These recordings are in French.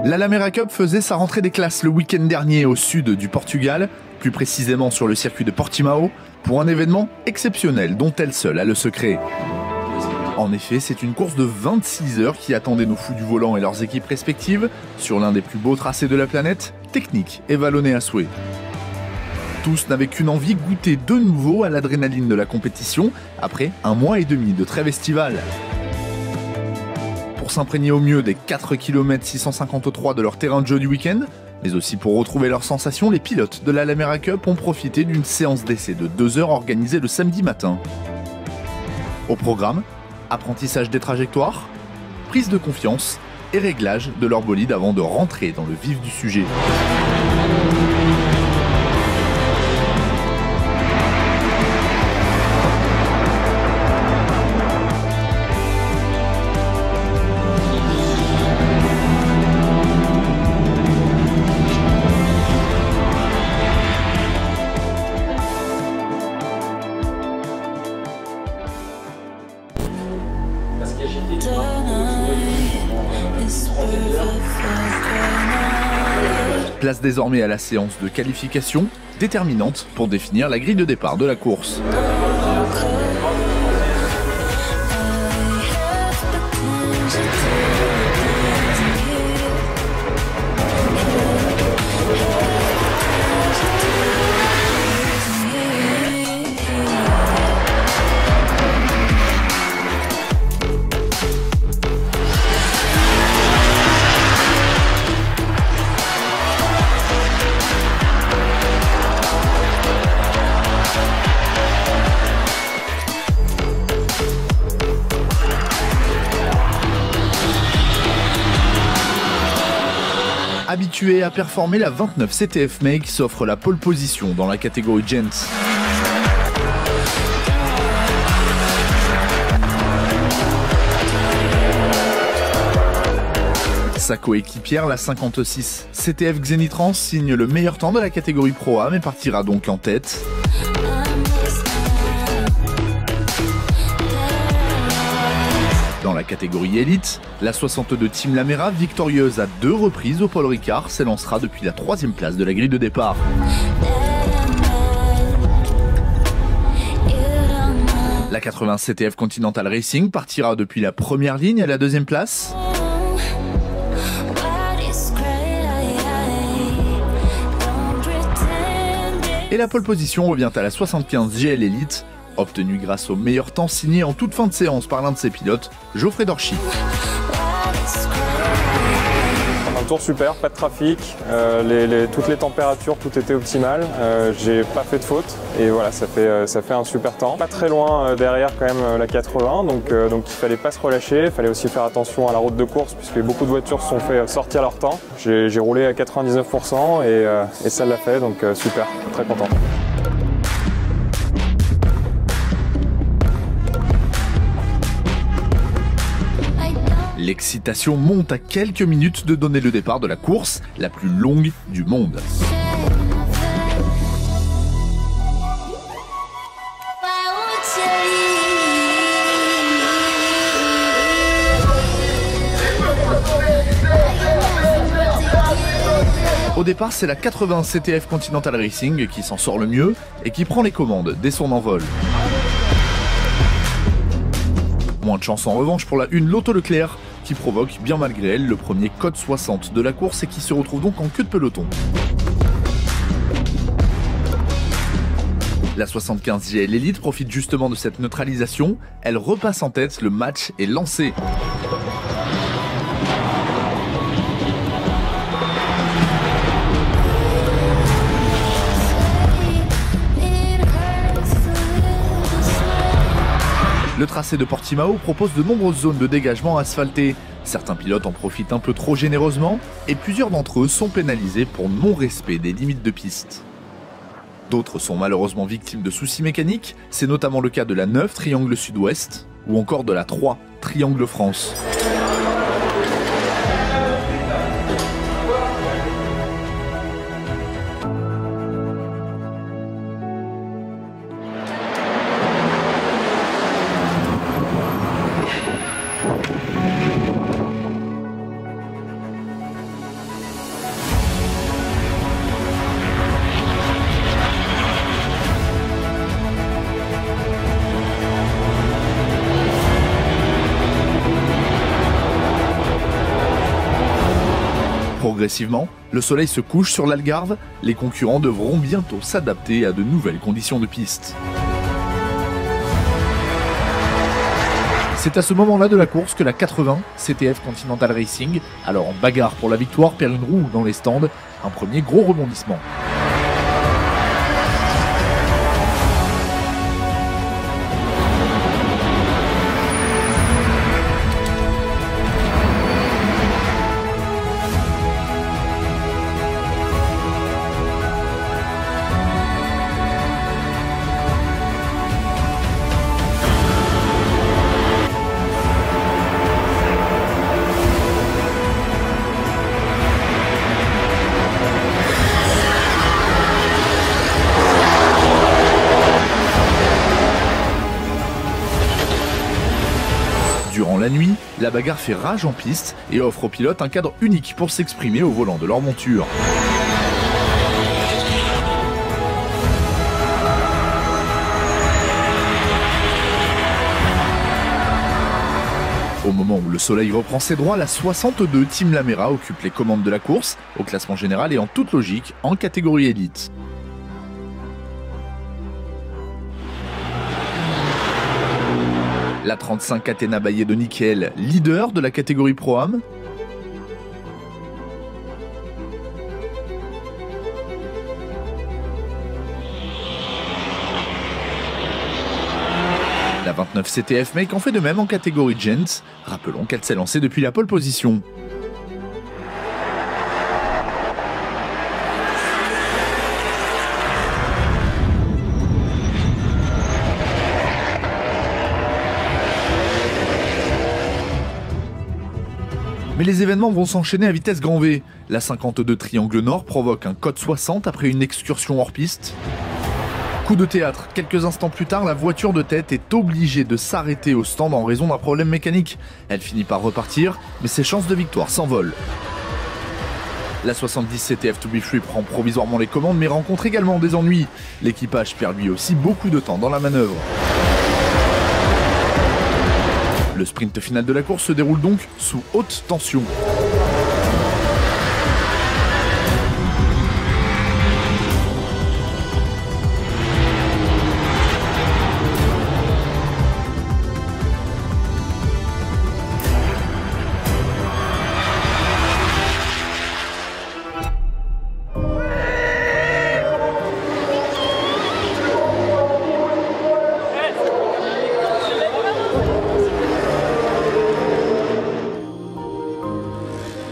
L'Alameda Cup faisait sa rentrée des classes le week-end dernier au sud du Portugal, plus précisément sur le circuit de Portimao, pour un événement exceptionnel dont elle seule a le secret. En effet, c'est une course de 26 heures qui attendait nos fous du volant et leurs équipes respectives sur l'un des plus beaux tracés de la planète, technique et vallonné à souhait. Tous n'avaient qu'une envie, goûter de nouveau à l'adrénaline de la compétition après un mois et demi de trêve estivale. Pour s'imprégner au mieux des 4 km 653 de leur terrain de jeu du week-end, mais aussi pour retrouver leurs sensations, les pilotes de l'Alameda Cup ont profité d'une séance d'essai de 2 heures organisée le samedi matin. Au programme, apprentissage des trajectoires, prise de confiance et réglage de leur bolide avant de rentrer dans le vif du sujet. Place désormais à la séance de qualification, déterminante pour définir la grille de départ de la course. Habitué à performer, la 29 CTF Make s'offre la pole position dans la catégorie Gents. Sa coéquipière, la 56 CTF Xenitrans, signe le meilleur temps de la catégorie Pro-Am et partira donc en tête. Dans la catégorie élite, la 62 Team Lamera, victorieuse à 2 reprises au Paul Ricard, s'élancera depuis la 3e place de la grille de départ. La 80 CTF Continental Racing partira depuis la première ligne à la 2e place. Et la pole position revient à la 75 GL Elite, obtenu grâce au meilleur temps signé en toute fin de séance par l'un de ses pilotes, Geoffrey Dorchy. Un tour super, pas de trafic, toutes les températures, tout était optimal, j'ai pas fait de faute et voilà, ça fait un super temps. Pas très loin derrière quand même la 80, donc il fallait pas se relâcher, il fallait aussi faire attention à la route de course puisque beaucoup de voitures se sont fait sortir leur temps. J'ai roulé à 99% et ça l'a fait, donc super, très content. L'excitation monte à quelques minutes de donner le départ de la course, la plus longue du monde. Au départ, c'est la 80 CTF Continental Racing qui s'en sort le mieux et qui prend les commandes dès son envol. Moins de chance en revanche pour la 1 Lotto Leclerc, qui provoque bien malgré elle le premier code 60 de la course et qui se retrouve donc en queue de peloton. La 75 GL Elite profite justement de cette neutralisation, elle repasse en tête, le match est lancé. Le tracé de Portimao propose de nombreuses zones de dégagement asphaltées. Certains pilotes en profitent un peu trop généreusement et plusieurs d'entre eux sont pénalisés pour non-respect des limites de piste. D'autres sont malheureusement victimes de soucis mécaniques, c'est notamment le cas de la 9 Triangle Sud-Ouest ou encore de la 3 Triangle France. Progressivement, le soleil se couche sur l'Algarve, les concurrents devront bientôt s'adapter à de nouvelles conditions de piste. C'est à ce moment-là de la course que la 80 CTF Continental Racing, alors en bagarre pour la victoire, perd une roue dans les stands, un premier gros rebondissement. Durant la nuit, la bagarre fait rage en piste et offre aux pilotes un cadre unique pour s'exprimer au volant de leur monture. Au moment où le soleil reprend ses droits, la 62 Team Lamera occupe les commandes de la course, au classement général et en toute logique en catégorie élite. La 35 Athena Bayer de Nickel, leader de la catégorie Pro-Am. La 29 CTF Make en fait de même en catégorie Gent. Rappelons qu'elle s'est lancée depuis la pole position. Mais les événements vont s'enchaîner à vitesse grand V. La 52 Triangle Nord provoque un code 60 après une excursion hors piste. Coup de théâtre, quelques instants plus tard, la voiture de tête est obligée de s'arrêter au stand en raison d'un problème mécanique. Elle finit par repartir, mais ses chances de victoire s'envolent. La 70 CTF To Be Free prend provisoirement les commandes mais rencontre également des ennuis. L'équipage perd lui aussi beaucoup de temps dans la manœuvre. Le sprint final de la course se déroule donc sous haute tension.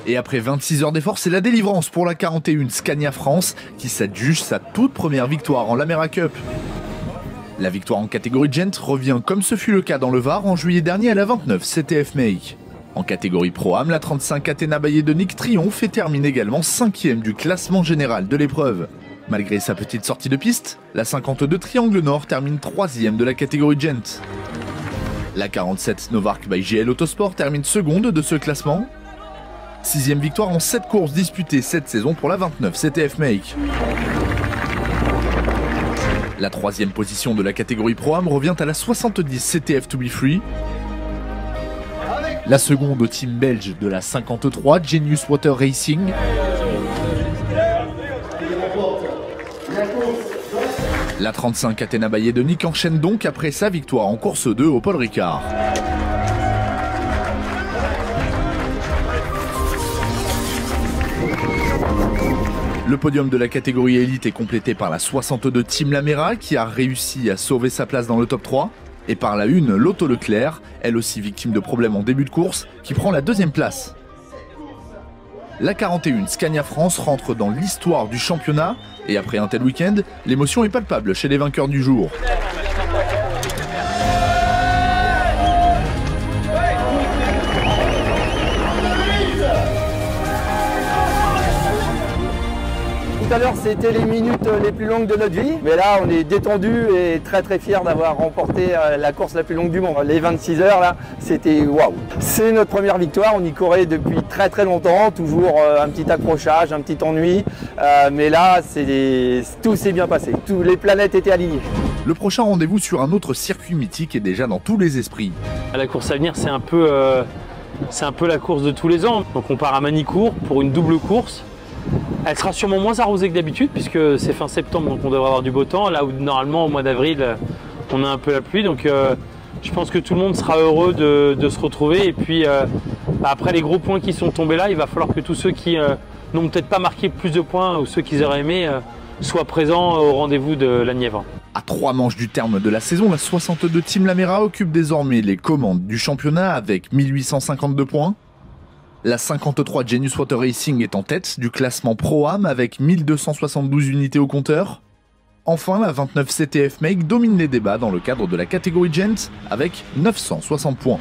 Et après 26 heures d'effort, c'est la délivrance pour la 41 Scania France qui s'adjuge sa toute première victoire en Lamera Cup. La victoire en catégorie Gent revient comme ce fut le cas dans le Var en juillet dernier à la 29 CTF Make. En catégorie Pro-Am, la 35 Athena Bayer de Nick triomphe et termine également 5e du classement général de l'épreuve. Malgré sa petite sortie de piste, la 52 Triangle Nord termine 3e de la catégorie Gent. La 47 Novark by GL Autosport termine seconde de ce classement. 6e victoire en 7 courses disputées cette saison pour la 29 CTF Make. La 3e position de la catégorie Pro-Am revient à la 70 CTF To Be Free. La seconde au team belge de la 53 Genius Water Racing. La 35 Athena Bayer de Nick enchaîne donc après sa victoire en course 2 au Paul Ricard. Le podium de la catégorie élite est complété par la 62 Team Lamera qui a réussi à sauver sa place dans le top 3 et par la 1 Lotto Leclerc, elle aussi victime de problèmes en début de course, qui prend la 2e place. La 41 Scania France rentre dans l'histoire du championnat et après un tel week-end, l'émotion est palpable chez les vainqueurs du jour. Tout à l'heure, c'était les minutes les plus longues de notre vie, mais là, on est détendu et très fiers d'avoir remporté la course la plus longue du monde. Les 26 heures, là, c'était waouh. C'est notre première victoire, on y courait depuis très longtemps, toujours un petit accrochage, un petit ennui, mais là, tout s'est bien passé, les planètes étaient alignées. Le prochain rendez-vous sur un autre circuit mythique est déjà dans tous les esprits. La course à venir, c'est un peu C'est un peu la course de tous les ans. Donc on part à Manicourt pour une double course. Elle sera sûrement moins arrosée que d'habitude puisque c'est fin septembre, donc on devrait avoir du beau temps. Là où normalement au mois d'avril, on a un peu la pluie. Donc je pense que tout le monde sera heureux de se retrouver. Et puis après les gros points qui sont tombés là, il va falloir que tous ceux qui n'ont peut-être pas marqué plus de points ou ceux qu'ils auraient aimé soient présents au rendez-vous de la Nièvre. À 3 manches du terme de la saison, la 62 Team Laméra occupe désormais les commandes du championnat avec 1852 points. La 53 Genius Water Racing est en tête du classement Pro-Am avec 1272 unités au compteur. Enfin, la 29 CTF Make domine les débats dans le cadre de la catégorie Gent avec 960 points.